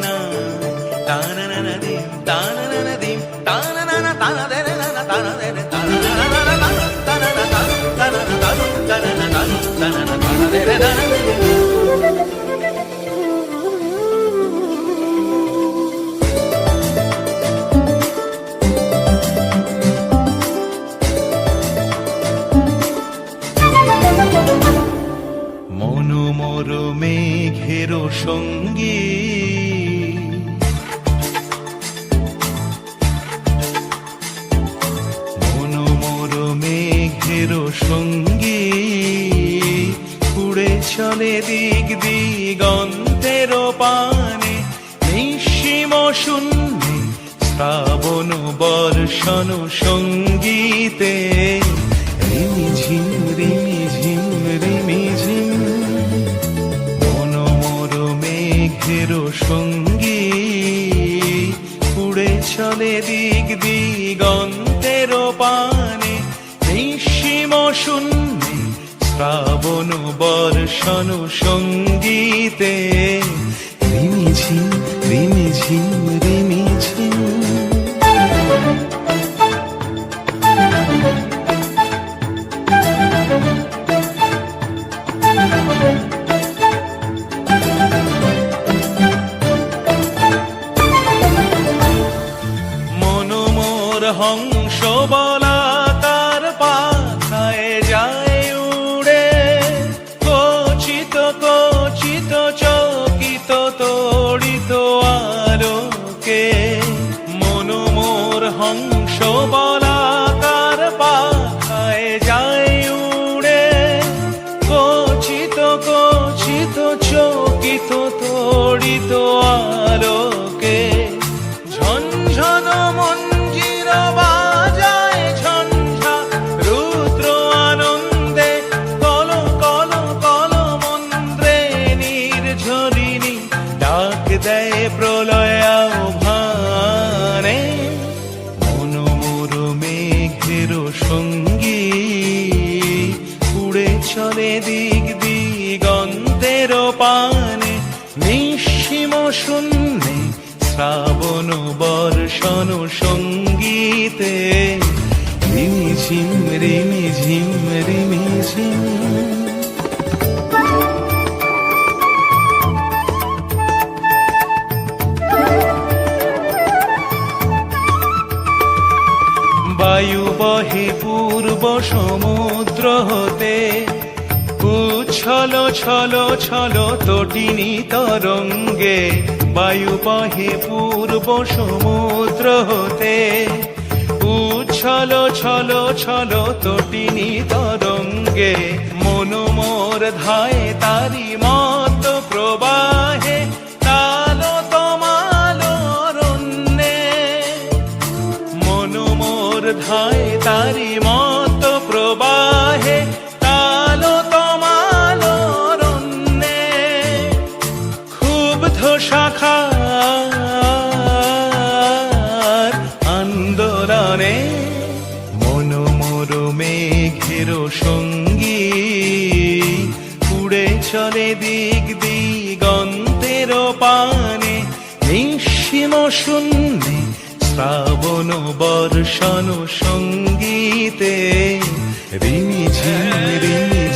না তানা না না দিম তানা না না দিম তানা না না তানা দে না না তানা দে তানা না না তানা না তানা না তানা না তানা না তানা না তানা দে না মনোমর মেঘের সঙ্গী মনোমর মেঘের সঙ্গী উড়ে চলে দিক দিগন্তের পানে নিঃসীম শূন্যে শ্রাবণ বর্ষণ সঙ্গীতে রিমিঝিম রিমিঝিম রিমিঝিম মনোমর মেঘের সঙ্গী উড়ে চলে দিক দিগন্তের পানে নিঃসীম শূন্যে শ্রাবণ বর্ষণ সঙ্গীতে রিমিঝিম রিমিঝিম রিমিঝিম হংস বলাকার পাখায় যায় উড়ে কচিত কচিত চকিত তড়িত আলোকে মনোমোর হংস বলাকার পাখায় যায় উড়ে কচিত কচিত চকিত তড়িত আলোকে ঝনঝন মন দেয় প্রলয় আহ্বানে মনোমর মেঘের সঙ্গী উড়ে চলে দিক দিগন্তের পানে নিঃসীম শূন্যে শ্রাবণ বর্ষণ সঙ্গীতে রিমিঝিম রিমিঝিম রিমিঝিম বায়ু বহে পূর্ব সমুদ্র হতে উচ্ছল ছল ছল তটিনী তরঙ্গে বায়ু বহে পূর্ব সমুদ্র হতে উচ্ছল ছল ছল তটিনী তরঙ্গে মনোমর ধায় তারি মত প্রবাহে তালো তমালো অরণ্যে মনোমর ধায় তারি মত প্রবাহে তালো তমালো অরণ্যে ক্ষুব্ধ শাখার আন্দোলনে মনোমর মেঘের সঙ্গী উড়ে চলে দিক দিগন্তের পানে নিঃসীম শূন্যে শ্রাবণ বর্ষণ সঙ্গীতে রিমিঝিম রিমিঝিম